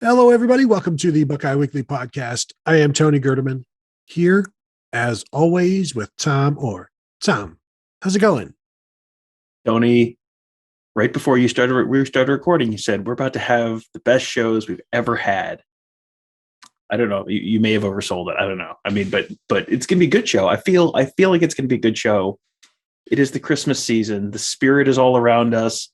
Hello, everybody. Welcome to the Buckeye Weekly Podcast. I am Tony Gerdeman here, as always, with Tom Orr. Tom, how's it going? Tony, right before we started recording, you said we're about to have the best shows we've ever had. I don't know. You may have oversold it. I don't know. I mean, but it's gonna be a good show. I feel like it's gonna be a good show. It is the Christmas season. The spirit is all around us.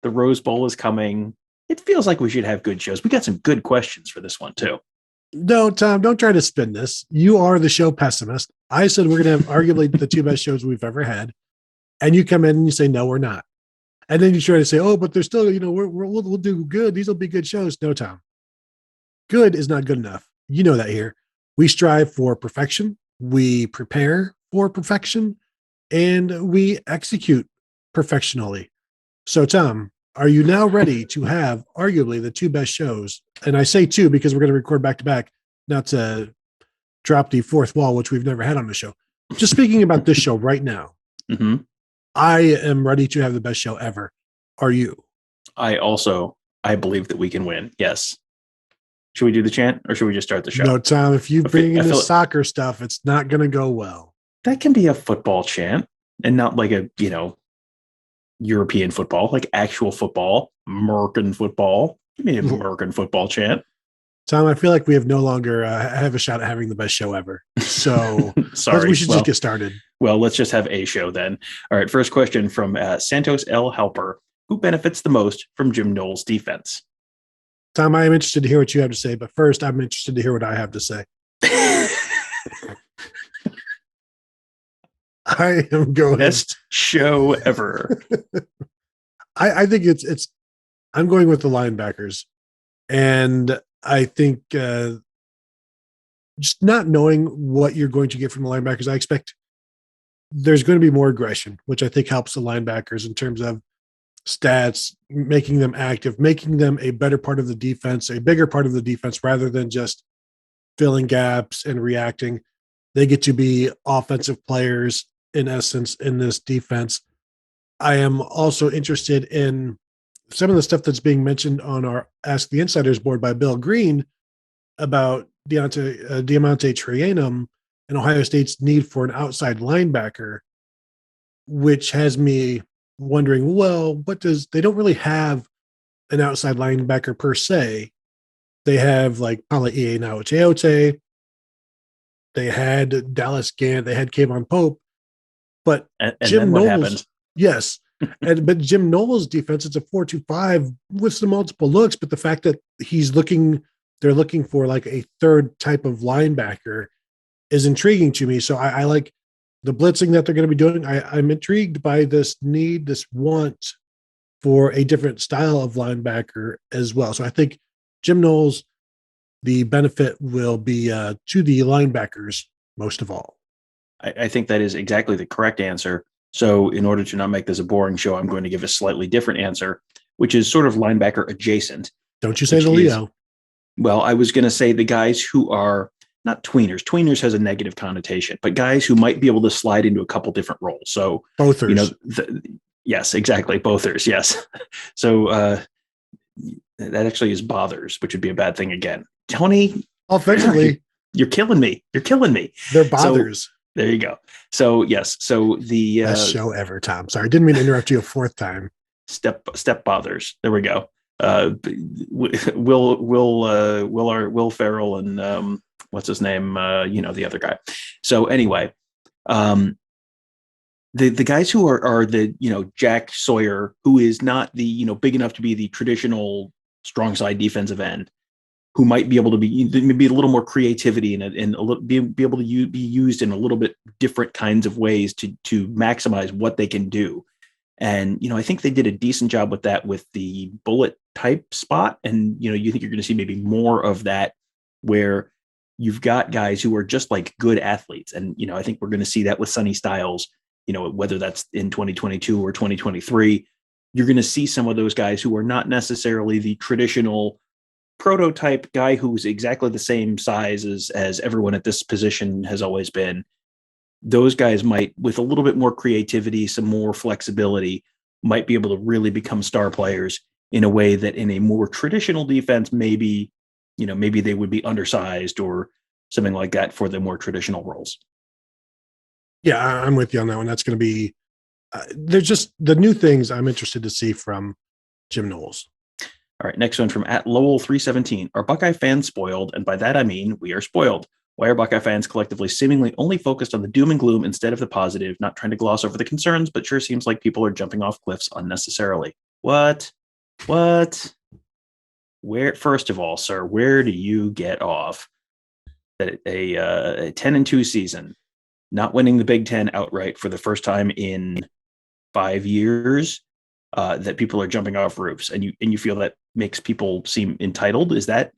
The Rose Bowl is coming. It feels like we should have good shows. We got some good questions for this one too. No, Tom, don't try to spin this. You are the show pessimist. I said we're going to have arguably the two best shows we've ever had. And you come in and you say, no, we're not. And then you try to say, oh, but they're still, we'll do good. These will be good shows. No, Tom. Good is not good enough. You know that here. We strive for perfection. We prepare for perfection. And we execute perfectionally. So, Tom, are you now ready to have arguably the two best shows? And I say two because we're going to record back to back, not to drop the fourth wall, which we've never had on the show. Just speaking about this show right now, I am ready to have the best show ever. Are you? I believe that we can win. Yes. Should we do the chant or should we just start the show? No, Tom, if you bring in the soccer stuff, it's not going to go well. That can be a football chant and not like a, European football, like actual football, American football. Give me an American football chant. Tom, I feel like we have no longer have a shot at having the best show ever. So sorry, we should just get started. Well, let's just have a show then. All right. First question from Santos L. Helper. Who benefits the most from Jim Knowles' defense? Tom, I am interested to hear what you have to say, but first I'm interested to hear what I have to say. I am going best show ever. I think it's I'm going with the linebackers, and I think just not knowing what you're going to get from the linebackers, I expect there's going to be more aggression, which I think helps the linebackers in terms of stats, making them active, making them a better part of the defense, a bigger part of the defense, rather than just filling gaps and reacting. They get to be offensive players in essence in this defense. I am also interested in some of the stuff that's being mentioned on our Ask the Insiders board by Bill Green about Diamante Trayanum and Ohio State's need for an outside linebacker, which has me wondering, well, they don't really have an outside linebacker per se. They have like Pala Ie Naoteote. They had Dallas Gant. They had Kayvon Pope. But and Jim Knowles, happened? Yes. But Jim Knowles' defense, it's a 4-2-5 with some multiple looks. But the fact that they're looking for like a third type of linebacker is intriguing to me. So I like the blitzing that they're going to be doing. I'm intrigued by this need, this want for a different style of linebacker as well. So I think Jim Knowles, the benefit will be to the linebackers most of all. I think that is exactly the correct answer. So in order to not make this a boring show, I'm going to give a slightly different answer, which is sort of linebacker adjacent. Don't you say the Leo? Well, I was going to say the guys who are not tweeners. Tweeners has a negative connotation, but guys who might be able to slide into a couple different roles. So bothers. Yes, exactly. Bothers. Yes. So that actually is bothers, which would be a bad thing again. Tony, offensively, you're killing me. They're bothers. So, there you go. So yes. So the best show ever, Tom. Sorry, didn't mean to interrupt you a fourth time. Step bothers. There we go. Will Ferrell and what's his name? The other guy. So anyway, the guys who are the Jack Sawyer, who is not the big enough to be the traditional strong side defensive end, who might be able to be maybe a little more creativity and a little be able to be used in a little bit different kinds of ways to maximize what they can do. And, I think they did a decent job with that with the bullet type spot. And, you think you're going to see maybe more of that where you've got guys who are just like good athletes. And, I think we're going to see that with Sonny Styles, whether that's in 2022 or 2023, you're going to see some of those guys who are not necessarily the traditional prototype guy who's exactly the same size as everyone at this position has always been. Those guys might, with a little bit more creativity, some more flexibility, might be able to really become star players in a way that in a more traditional defense, maybe maybe they would be undersized or something like that for the more traditional roles. Yeah, I'm with you on that one. That's going to be, there's just the new things I'm interested to see from Jim Knowles. All right, next one from @Lowell317. Are Buckeye fans spoiled? And by that, I mean, we are spoiled. Why are Buckeye fans collectively seemingly only focused on the doom and gloom instead of the positive, not trying to gloss over the concerns, but sure seems like people are jumping off cliffs unnecessarily? What? Where, first of all, sir, where do you get off that a 10-2 season, not winning the Big Ten outright for the first time in 5 years, that people are jumping off roofs, and you feel that makes people seem entitled? Is that,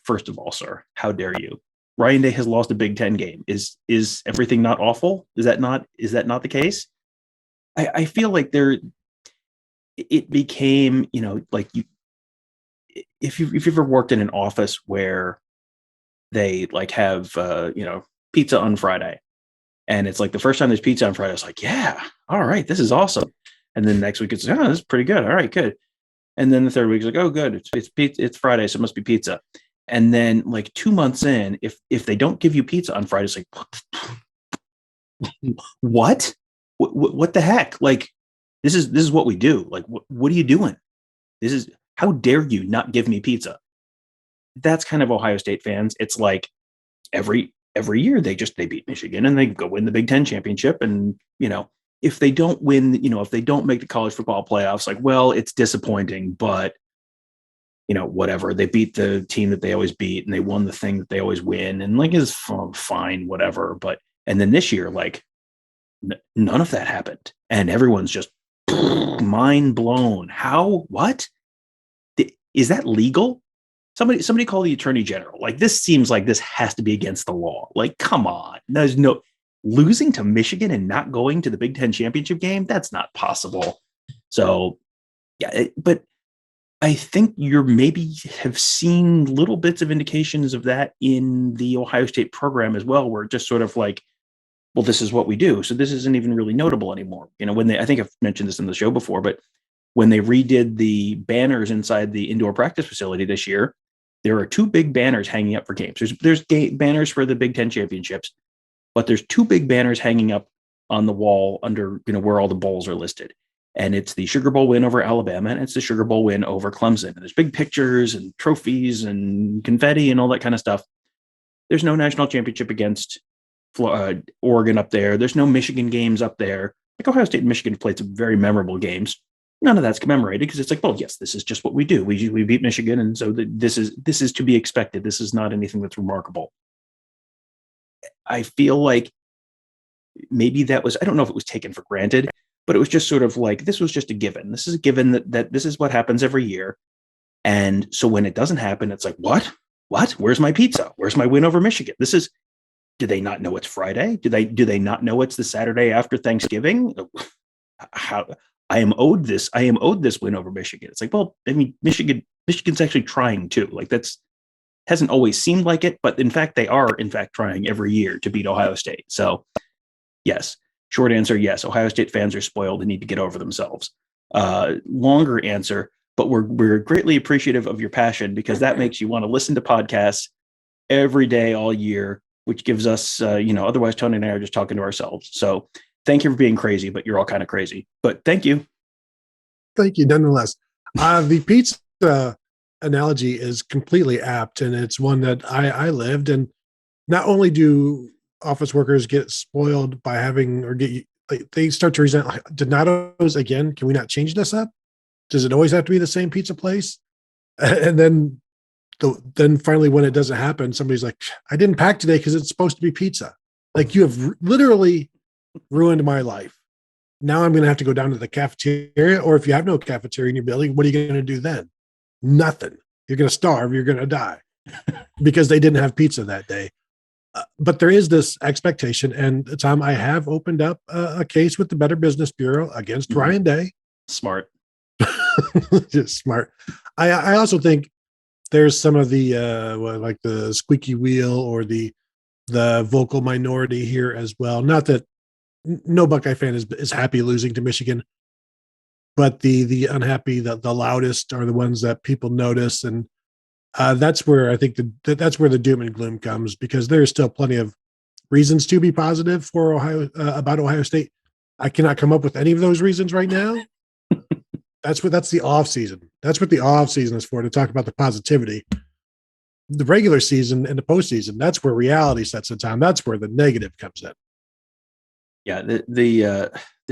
first of all, sir, how dare you? Ryan Day has lost a Big Ten game. Is everything not awful? Is that not the case? I feel like it became, like if you've ever worked in an office where they like have pizza on Friday, and it's like the first time there's pizza on Friday, it's like, yeah, all right, this is awesome. And then next week it's, oh, this is pretty good. All right, good. And then the third week is like, oh, good. It's pizza. It's Friday, so it must be pizza. And then like 2 months in, if they don't give you pizza on Friday, it's like, what? What the heck? Like, this is what we do. Like, what are you doing? How dare you not give me pizza? That's kind of Ohio State fans. It's like every year they beat Michigan and they go win the Big Ten championship. And, if they don't win, if they don't make the college football playoffs, like, well, it's disappointing, but whatever. They beat the team that they always beat and they won the thing that they always win. And like, it's fine, whatever. But, and then this year, like none of that happened. And everyone's just mind blown. How, what? Is that legal? Somebody call the attorney general. Like, this seems like this has to be against the law. Like, come on. There's no losing to Michigan and not going to the Big Ten championship game. That's not possible. So yeah, but I think you're maybe have seen little bits of indications of that in the Ohio State program as well, where it just sort of like, well, this is what we do. So this isn't even really notable anymore. I think I've mentioned this in the show before, but when they redid the banners inside the indoor practice facility this year, there are 2 big banners hanging up for games. There's banners for the Big Ten championships, but there's 2 big banners hanging up on the wall under, where all the bowls are listed. And it's the Sugar Bowl win over Alabama, and it's the Sugar Bowl win over Clemson. And there's big pictures and trophies and confetti and all that kind of stuff. There's no national championship against Oregon up there. There's no Michigan games up there. Like, Ohio State and Michigan have played some very memorable games. None of that's commemorated because it's like, well, yes, this is just what we do. We beat Michigan, and so this is to be expected. This is not anything that's remarkable. I feel like maybe that was, I don't know if it was taken for granted, but it was just sort of like, this was just a given. This is a given that this is what happens every year. And so when it doesn't happen, it's like, what? Where's my pizza? Where's my win over Michigan? Do they not know it's Friday? Do they not know it's the Saturday after Thanksgiving? How I am owed this win over Michigan. It's like, well, I mean, Michigan's actually trying too. Like, hasn't always seemed like it, but in fact, they are trying every year to beat Ohio State. So yes, short answer, yes, Ohio State fans are spoiled and need to get over themselves. Longer answer, but we're greatly appreciative of your passion, because that makes you want to listen to podcasts every day, all year, which gives us, otherwise Tony and I are just talking to ourselves. So thank you for being crazy, but you're all kind of crazy. But thank you. Thank you, nonetheless. The pizza analogy is completely apt, and it's one that I lived. And not only do office workers get spoiled by they start to resent, like, Donato's again. Can we not change this up? Does it always have to be the same pizza place? And then finally, when it doesn't happen, somebody's like, I didn't pack today because it's supposed to be pizza. Like, you have literally ruined my life. Now I'm going to have to go down to the cafeteria, or if you have no cafeteria in your building, what are you going to do then? Nothing. You're going to starve. You're going to die because they didn't have pizza that day. But there is this expectation. And Tom, I have opened up a case with the Better Business Bureau against Ryan Day. Smart. Just smart. I also think there's some of the like the squeaky wheel or the vocal minority here as well. Not that no Buckeye fan is happy losing to Michigan, but the unhappy, the loudest are the ones that people notice. And That's where I think that's where the doom and gloom comes, because there is still plenty of reasons to be positive for Ohio about Ohio State. I cannot come up with any of those reasons right now. That's the off season. That's what the off season is for, to talk about the positivity. The regular season and the postseason, that's where reality sets in time. That's where the negative comes in. Yeah, there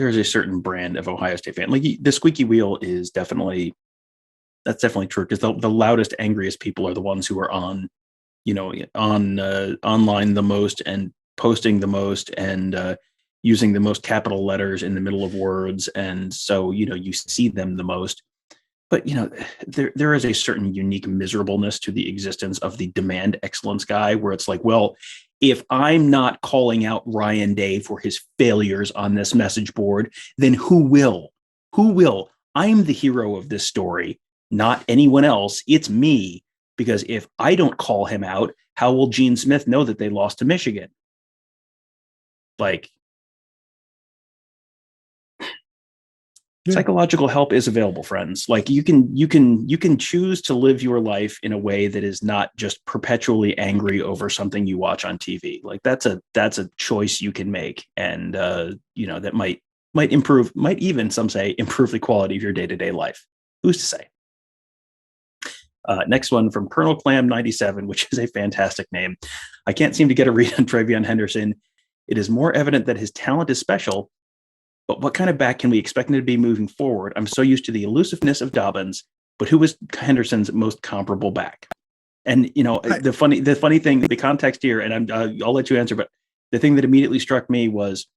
is a certain brand of Ohio State fan. Like the squeaky wheel is definitely true, because the loudest, angriest people are the ones who are on online the most and posting the most and using the most capital letters in the middle of words, and so you see them the most. But there is a certain unique miserableness to the existence of the demand excellence guy, where it's like, well, if I'm not calling out Ryan Day for his failures on this message board, then who will? Who will? I'm the hero of this story, not anyone else. It's me. Because if I don't call him out, how will Gene Smith know that they lost to Michigan? Like, yeah. Psychological help is available, friends. Like you can choose to live your life in a way that is not just perpetually angry over something you watch on TV. Like that's a choice you can make, and that might improve, might even, some say, improve the quality of your day-to-day life. Who's to say? Next one from Colonel Clam 97, which is a fantastic name. I can't seem to get a read on TreVeyon Henderson. It is more evident that his talent is special, but what kind of back can we expect him to be moving forward? I'm so used to the elusiveness of Dobbins, but who was Henderson's most comparable back? And the funny thing, the context here, and I'll let you answer, but the thing that immediately struck me was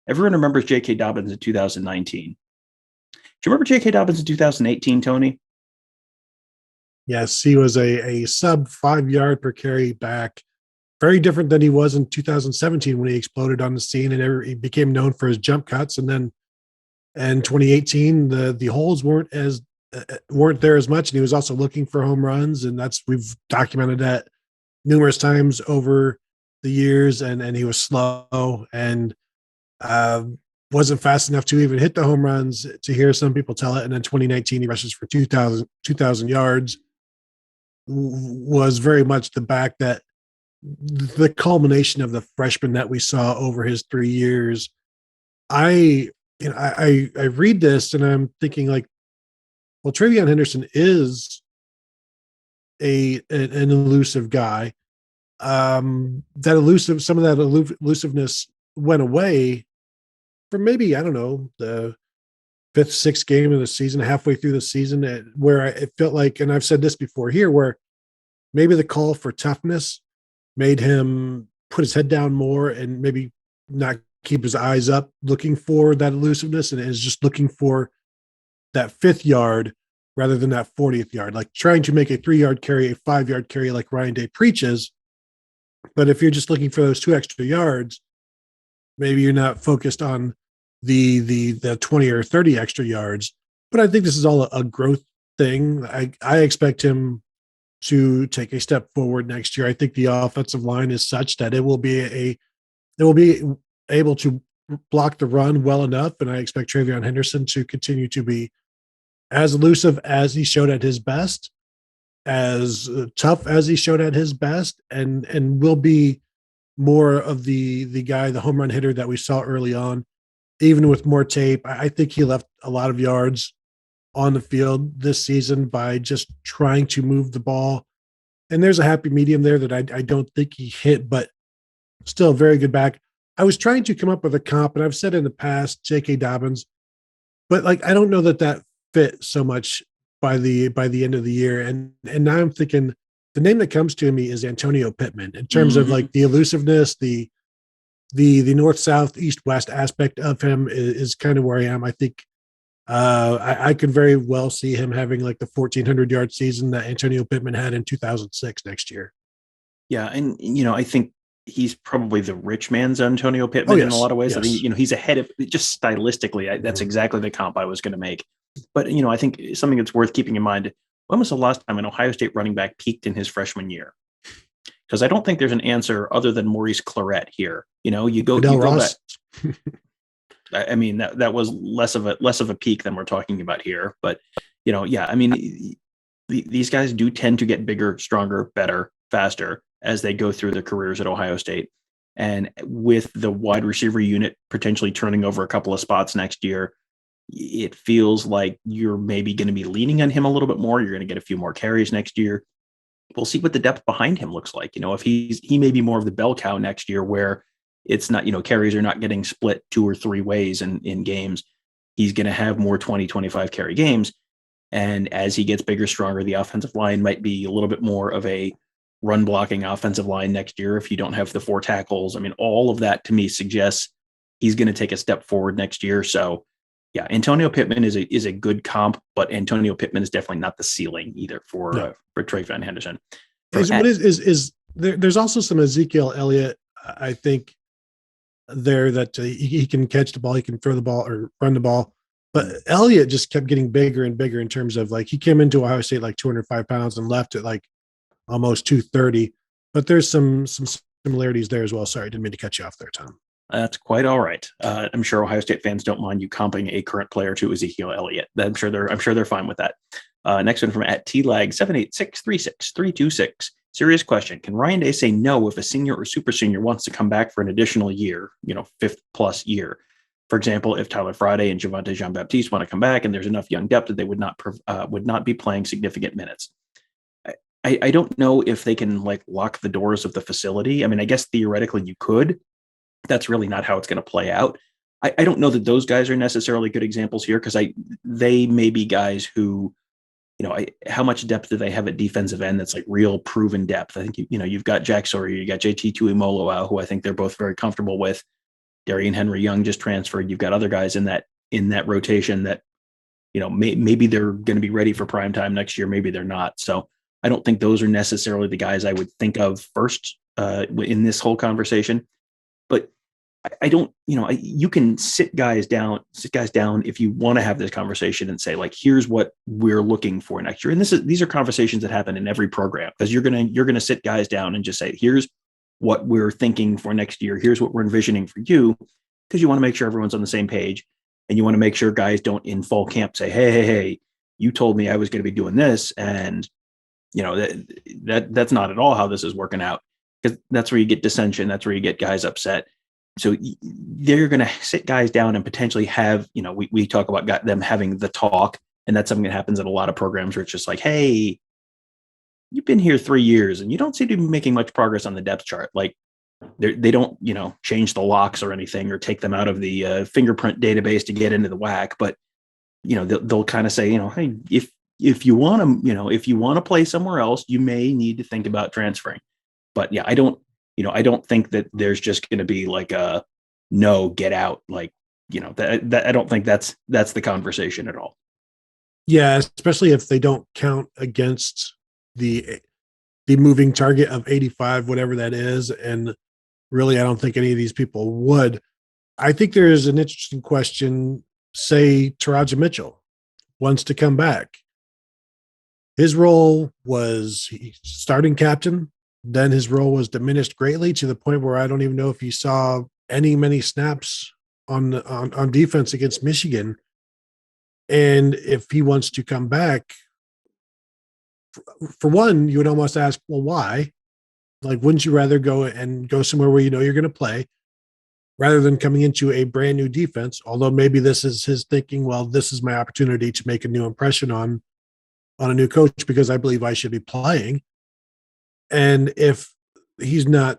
everyone remembers J.K. Dobbins in 2019. Do you remember J.K. Dobbins in 2018, Tony? Yes, he was a sub 5 yard per carry back. Very different than he was in 2017 when he exploded on the scene and he became known for his jump cuts. And then in 2018, the holes weren't there as much, and he was also looking for home runs. And we've documented that numerous times over the years. And he was slow and wasn't fast enough to even hit the home runs, to hear some people tell it. And then 2019, he rushes for 2,000 yards. Was very much the back that the culmination of the freshman that we saw over his 3 years. I read this and I'm thinking, like, well, TreVeyon Henderson is an elusive guy. Some of that elusiveness went away for maybe, I don't know, the 5th, 6th game of the season, halfway through the season, where it felt like, and I've said this before here, where maybe the call for toughness made him put his head down more and maybe not keep his eyes up looking for that elusiveness, and is just looking for that 5th yard rather than that 40th yard, like trying to make a 3-yard carry, a 5-yard carry like Ryan Day preaches. But if you're just looking for those 2 extra yards, maybe you're not focused on the 20 or 30 extra yards. But I think this is all a growth thing. I expect him to take a step forward next year. I think the offensive line is such that it will be able to block the run well enough, and I expect TreVeyon Henderson to continue to be as elusive as he showed at his best, as tough as he showed at his best, and will be more of the guy, the home run hitter that we saw early on. Even with more tape, I think he left a lot of yards on the field this season by just trying to move the ball. And there's a happy medium there that I don't think he hit, but still a very good back. I was trying to come up with a comp, and I've said in the past, J.K. Dobbins, but like, I don't know that fit so much by the end of the year. And now I'm thinking the name that comes to me is Antonio Pittman, in terms of like the elusiveness, the north, south, east, west aspect of him is kind of where I am. I think I could very well see him having like the 1,400 yard season that Antonio Pittman had in 2006 next year. Yeah. And, I think he's probably the rich man's Antonio Pittman in a lot of ways. Yes. I think, he's ahead of, just stylistically. That's exactly the comp I was going to make. But, I think something that's worth keeping in mind, when was the last time an Ohio State running back peaked in his freshman year? Because I don't think there's an answer other than Maurice Claret here. You go back. I mean, that was less of a peak than we're talking about here. But, these guys do tend to get bigger, stronger, better, faster as they go through their careers at Ohio State. And with the wide receiver unit potentially turning over a couple of spots next year, it feels like you're maybe going to be leaning on him a little bit more. You're going to get a few more carries next year. We'll see what the depth behind him looks like. If he may be more of the bell cow next year, where it's not, carries are not getting split 2 or 3 ways in games. He's going to have more 20, 25 carry games. And as he gets bigger, stronger, the offensive line might be a little bit more of a run blocking offensive line next year if you don't have the 4 tackles. I mean, all of that to me suggests he's going to take a step forward next year. So yeah, Antonio Pittman is a good comp, but Antonio Pittman is definitely not the ceiling either for TreVeyon Henderson. There's also some Ezekiel Elliott, I think, there that he can catch the ball, he can throw the ball or run the ball. But Elliott just kept getting bigger and bigger in terms of, like, he came into Ohio State like 205 pounds and left at like almost 230. But there's some similarities there as well. Sorry, didn't mean to cut you off there, Tom. That's quite all right. I'm sure Ohio State fans don't mind you comping a current player to Ezekiel Elliott. I'm sure they're fine with that. Next one from @TLAG786366326. Serious question. Can Ryan Day say no if a senior or super senior wants to come back for an additional year, 5th plus year? For example, if Tyler Friday and Javonte Jean-Baptiste want to come back and there's enough young depth that they would not be playing significant minutes. I don't know if they can lock the doors of the facility. I mean, I guess theoretically you could. That's really not how it's going to play out. I don't know that those guys are necessarily good examples here, because they may be guys who, how much depth do they have at defensive end that's like real proven depth? I think you've got Jack Sawyer, you got JT Tuimoloau, who I think they're both very comfortable with. Darian Henry Young just transferred. You've got other guys in that rotation that, maybe they're going to be ready for prime time next year. Maybe they're not. So I don't think those are necessarily the guys I would think of first in this whole conversation. But I don't, you can sit guys down if you want to have this conversation and say, like, here's what we're looking for next year. And these are conversations that happen in every program, because you're going to sit guys down and just say, here's what we're thinking for next year. Here's what we're envisioning for you, because you want to make sure everyone's on the same page, and you want to make sure guys don't in fall camp say, hey, you told me I was going to be doing this. And that's not at all how this is working out, because that's where you get dissension. That's where you get guys upset. So they're going to sit guys down and potentially have, we talk about them having the talk, and that's something that happens in a lot of programs where it's just like, hey, you've been here 3 years and you don't seem to be making much progress on the depth chart. Like they don't, change the locks or anything or take them out of the fingerprint database to get into the WAC. But, they'll kind of say, hey, if you want to play somewhere else, you may need to think about transferring. But yeah, I don't think that there's just going to be like a no, get out. Like, that I don't think that's the conversation at all. Yeah, especially if they don't count against the moving target of 85, whatever that is. And really, I don't think any of these people would. I think there is an interesting question. Say Tarik Mitchell wants to come back. His role was starting captain. Then his role was diminished greatly to the point where I don't even know if he saw many snaps on defense against Michigan. And if he wants to come back, for one, you would almost ask, well, why? Like, wouldn't you rather go somewhere where you're going to play, rather than coming into a brand new defense? Although maybe this is his thinking, well, this is my opportunity to make a new impression on a new coach, because I believe I should be playing. And if he's not,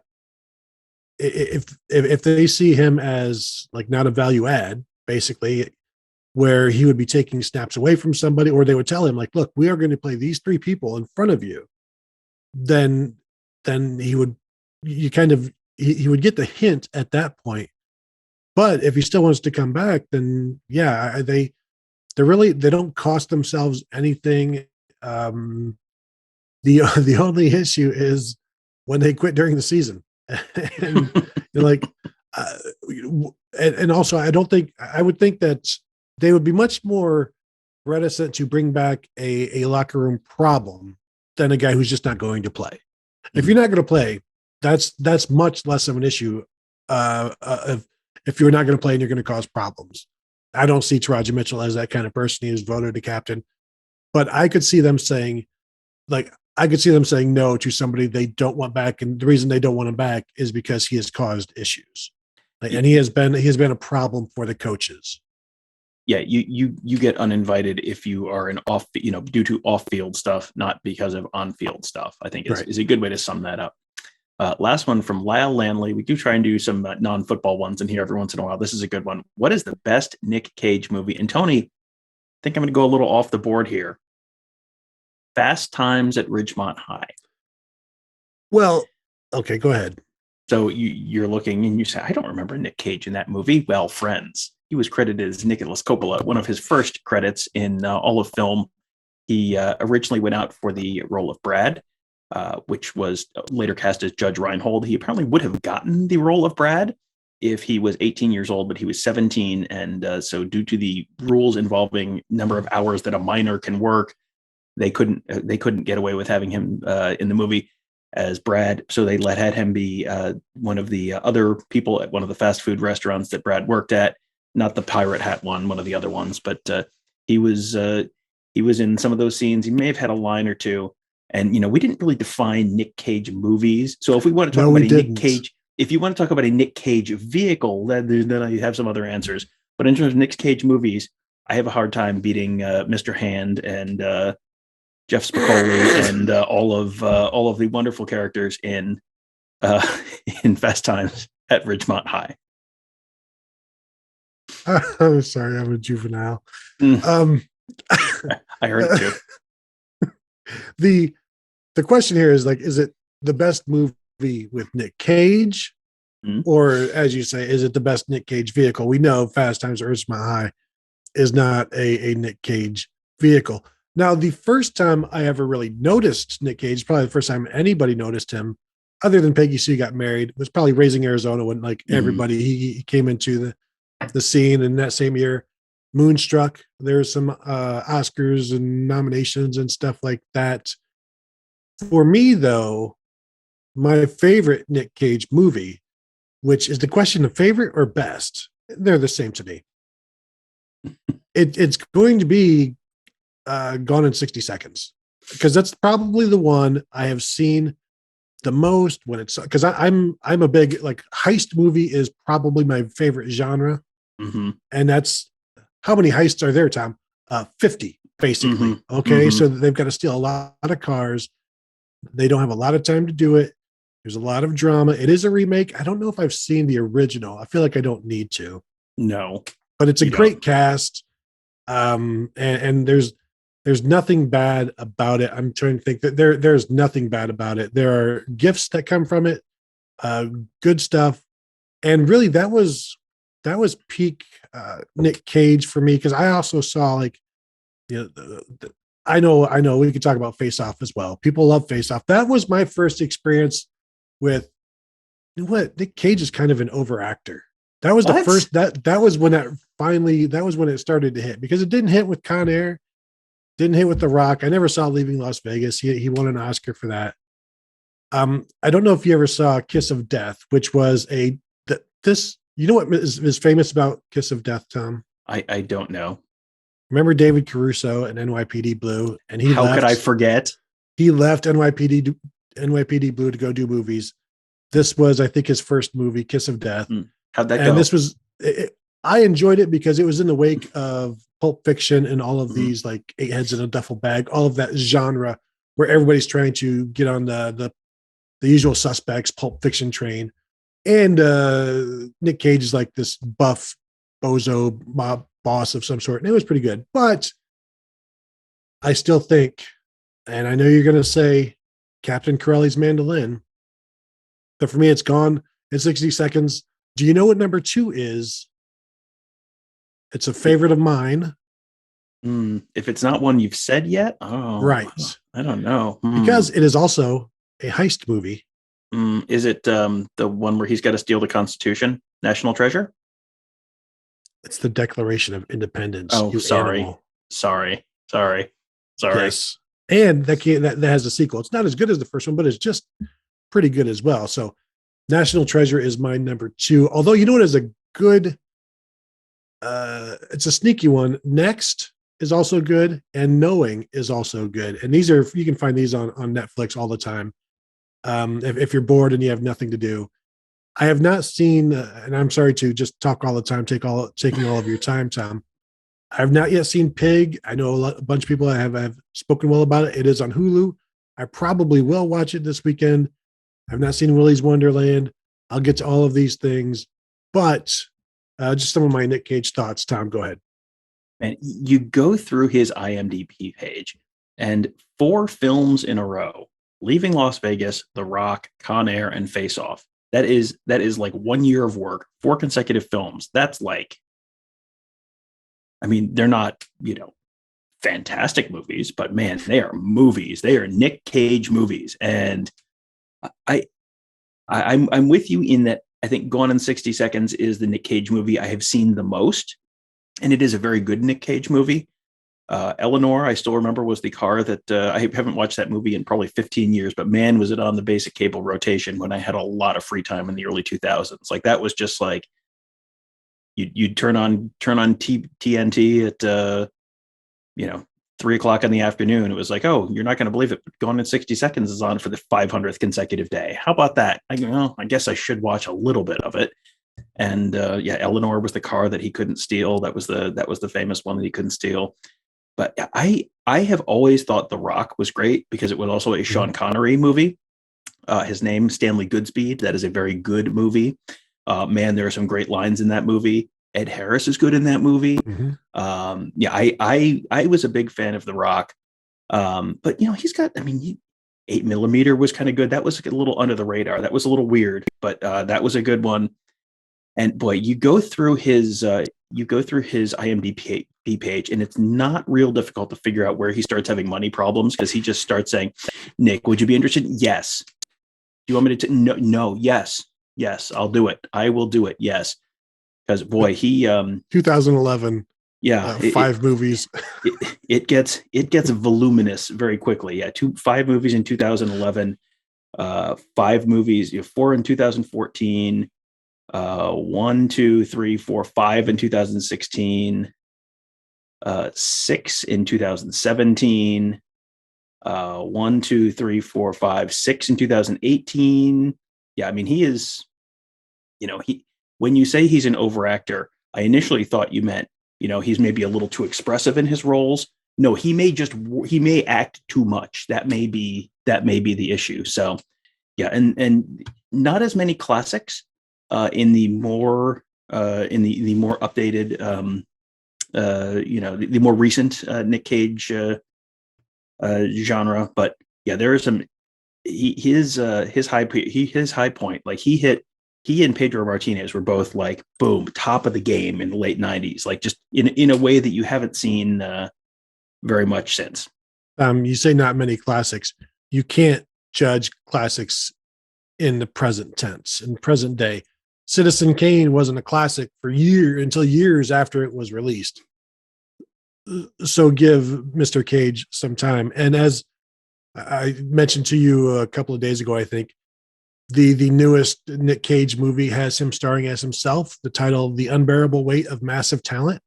if they see him as like not a value add, basically, where he would be taking snaps away from somebody, or they would tell him like, look, we are going to play these 3 people in front of you, then he would get the hint at that point. But if he still wants to come back, then yeah, they don't cost themselves anything. The only issue is when they quit during the season. And you're like, and also I would think that they would be much more reticent to bring back a locker room problem than a guy who's just not going to play. If you're not going to play, that's much less of an issue. If you're not going to play and you're going to cause problems, I don't see Tarik Mitchell as that kind of person. He is voted a captain, but I could see them saying, like I could see them saying no to somebody they don't want back, and the reason they don't want him back is because he has caused issues, and he has been a problem for the coaches. Yeah, you get uninvited if you are an off, due to off-field stuff, not because of on-field stuff. I think is a good way to sum that up. Last one from Lyle Lanley. We do try and do some non-football ones in here every once in a while. This is a good one. What is the best Nic Cage movie? And Tony, I think I'm going to go a little off the board here. Fast Times at Ridgemont High. Well, okay, go ahead. So you're looking and you say, I don't remember Nic Cage in that movie. Well, Friends. He was credited as Nicholas Coppola, one of his first credits in all of film. He originally went out for the role of Brad, which was later cast as Judge Reinhold. He apparently would have gotten the role of Brad if he was 18 years old, but he was 17. And so due to the rules involving number of hours that a minor can work, they couldn't get away with having him in the movie as Brad. So they had him be one of the other people at one of the fast food restaurants that Brad worked at. Not the pirate hat one of the other ones, but he was in some of those scenes. He may have had a line or two. And, we didn't really define Nic Cage movies. So if we want to talk about a Nic Cage, if you want to talk about a Nic Cage vehicle, then I have some other answers. But in terms of Nic Cage movies, I have a hard time beating Mr. Hand and Jeff Spicoli and all of the wonderful characters in Fast Times at Ridgemont High. I'm sorry, I'm a juvenile. I heard it too. The question here is is it the best movie with Nic Cage, or as you say, is it the best Nic Cage vehicle? We know Fast Times at Ridgemont High is not a Nic Cage vehicle. Now, the first time I ever really noticed Nic Cage, probably the first time anybody noticed him, other than Peggy Sue got married, was probably Raising Arizona when everybody he came into the scene. In that same year, Moonstruck, there's some Oscars and nominations and stuff like that. For me, though, my favorite Nic Cage movie, which is the question of favorite or best, they're the same to me. It's going to be Gone in 60 Seconds, because that's probably the one I have seen the most when it's, because I'm a big, heist movie is probably my favorite genre. Mm-hmm. And that's, how many heists are there, Tom? 50, basically. Mm-hmm. Okay. Mm-hmm. So they've got to steal a lot of cars. They don't have a lot of time to do it. There's a lot of drama. It is a remake. I don't know if I've seen the original. I feel like I don't need to. No. But it's a great cast. And there's nothing bad about it. I'm trying to think that there's nothing bad about it. There are gifts that come from it, good stuff. And really that was peak Nic Cage for me, because I also saw I know we could talk about Face Off as well. People love Face Off. That was my first experience with, Nic Cage is kind of an overactor. That was the first, that was when that was when it started to hit, because it didn't hit with Con Air, didn't hit with The Rock. I never saw Leaving Las Vegas. He won an Oscar for that. I don't know if you ever saw Kiss of Death, which was you know what is famous about Kiss of Death, Tom? I don't know. Remember David Caruso and NYPD Blue? And how could I forget? He left NYPD Blue to go do movies. This was, I think, his first movie, Kiss of Death. How'd that go? And this was, I enjoyed it because it was in the wake of Pulp Fiction and all of these, Eight Heads in a Duffel Bag, all of that genre where everybody's trying to get on the Usual Suspects, Pulp Fiction train. And Nic Cage is like this buff bozo mob boss of some sort. And it was pretty good. But I still think, and I know you're going to say Captain Corelli's Mandolin, but for me, it's Gone in 60 Seconds. Do you know what number 2 is? It's a favorite of mine. If it's not one you've said yet, right. I don't know. Because it is also a heist movie. Is it the one where he's got to steal the Constitution? National Treasure? It's the Declaration of Independence. Oh, sorry. Yes. And that has a sequel. It's not as good as the first one, but it's just pretty good as well. So National Treasure is my number 2. Although, you know what is a good, it's a sneaky one. Next is also good, and Knowing is also good. And these are, you can find these on Netflix all the time. If you're bored and you have nothing to do. I have not seen, and I'm sorry to just talk all the time, taking all of your time, Tom. I've not yet seen Pig. I know a bunch of people have spoken well about it. It is on Hulu. I probably will watch it this weekend. I've not seen Willy's Wonderland. I'll get to all of these things, but just some of my Nic Cage thoughts. Tom, go ahead. And you go through his IMDb page, and 4 films in a row: Leaving Las Vegas, The Rock, Con Air, and Face Off. That is like 1 year of work, 4 consecutive films. That's like, I mean, they're not, fantastic movies, but man, they are movies. They are Nic Cage movies. And I'm with you in that I think Gone in 60 Seconds is the Nic Cage movie I have seen the most. And it is a very good Nic Cage movie. Eleanor, I still remember, was the car that I haven't watched that movie in probably 15 years, but man, was it on the basic cable rotation when I had a lot of free time in the early 2000s. Like, that was just like, you'd turn on TNT at, 3:00 in the afternoon. It was like, oh, you're not going to believe it, but Gone in 60 Seconds is on for the 500th consecutive day. How about that? I guess I should watch a little bit of it. And Eleanor was the car that he couldn't steal. That was the famous one that he couldn't steal. But I have always thought The Rock was great because it was also a Sean Connery movie. His name, Stanley Goodspeed. That is a very good movie. Man, there are some great lines in that movie. Ed Harris is good in that movie. Mm-hmm. I was a big fan of The Rock. But he's got, 8mm was kind of good. That was a little under the radar. That was a little weird, but that was a good one. And boy, you go through his IMDb page, and it's not real difficult to figure out where he starts having money problems, because he just starts saying, "Nick, would you be interested?" Yes. Do you want me to? No. Yes. I'll do it. I will do it. Yes. Because boy, he 2011. Yeah, 5 movies. It gets voluminous very quickly. Yeah, 5 movies in 2011. 5 movies. 4 in 2014. 1, 2, 3, 4, 5 in 2016, 6 in 2017, 1, 2, 3, 4, 5, 6 in 2018. Yeah, he is, when you say he's an overactor, I initially thought you meant, he's maybe a little too expressive in his roles. No, he may act too much. That may be the issue. So yeah, and not as many classics. In the more updated, the more recent Nic Cage genre, but yeah, there are some. His high point, like he and Pedro Martinez were both like boom, top of the game in the late 90s, like just in a way that you haven't seen very much since. You say not many classics. You can't judge classics in the present tense, in present day. Citizen Kane wasn't a classic until years after it was released. So give Mr. Cage some time. And as I mentioned to you a couple of days ago, I think the newest Nic Cage movie has him starring as himself, the title The Unbearable Weight of Massive Talent,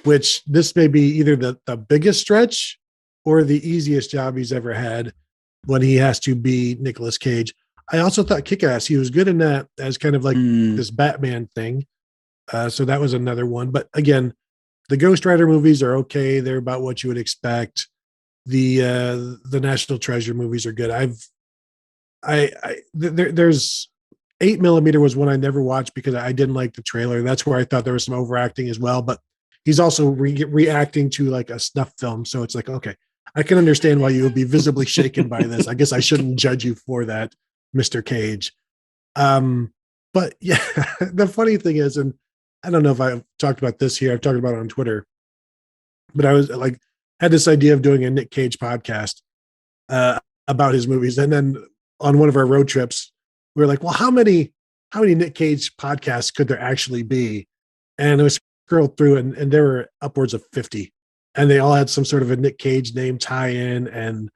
which this may be either the biggest stretch or the easiest job he's ever had when he has to be Nicolas Cage. I also thought Kick-Ass, he was good in that as kind of like this Batman thing. So that was another one. But again, the Ghost Rider movies are okay. They're about what you would expect. The National Treasure movies are good. There's 8mm was one I never watched because I didn't like the trailer. That's where I thought there was some overacting as well. But he's also reacting to like a snuff film. So it's like, okay, I can understand why you would be visibly shaken by this. I guess I shouldn't judge you for that, Mr. Cage. But yeah, the funny thing is, and I don't know if I've talked about this here, I've talked about it on Twitter, but I was like, had this idea of doing a Nic Cage podcast about his movies. And then on one of our road trips, we were like, well, how many Nic Cage podcasts could there actually be? And I was scrolled through and there were upwards of 50, and they all had some sort of a Nic Cage name tie-in. And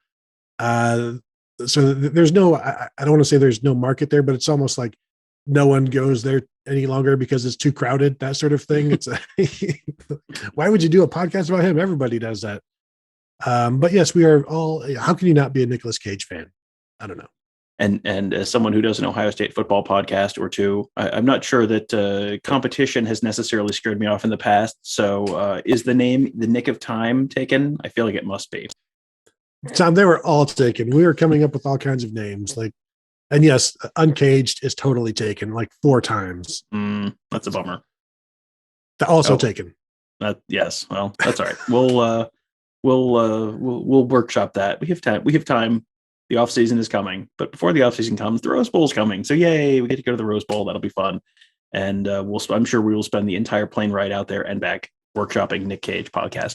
so there's no, I don't want to say there's no market there, but it's almost like no one goes there any longer because it's too crowded, that sort of thing. It's why would you do a podcast about him? Everybody does that. But yes, we are all, how can you not be a Nicolas Cage fan? I don't know. And as someone who does an Ohio State football podcast or two, I'm not sure that competition has necessarily scared me off in the past. So is the name The Nick of Time taken? I feel like it must be. Tom, they were all taken. We were coming up with all kinds of names. And yes, Uncaged is totally taken like 4 times. That's a bummer. Also taken. Yes. Well, that's all right. We'll workshop that. We have time. The off season is coming, but before the off season comes, the Rose Bowl is coming. So yay, we get to go to the Rose Bowl. That'll be fun. And I'm sure we will spend the entire plane ride out there and back workshopping Nic Cage podcast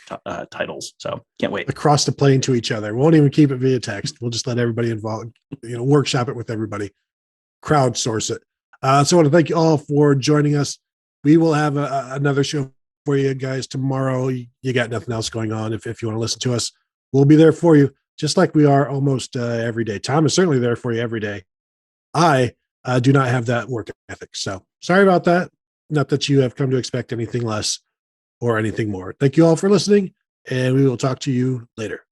titles. So can't wait. Across the plane to each other. We won't even keep it via text. We'll just let everybody involved, workshop it with everybody, crowdsource it. So I want to thank you all for joining us. We will have another show for you guys tomorrow. You got nothing else going on. If you want to listen to us, we'll be there for you, just like we are almost every day. Tom is certainly there for you every day. I do not have that work ethic. So sorry about that. Not that you have come to expect anything less or anything more. Thank you all for listening, and we will talk to you later.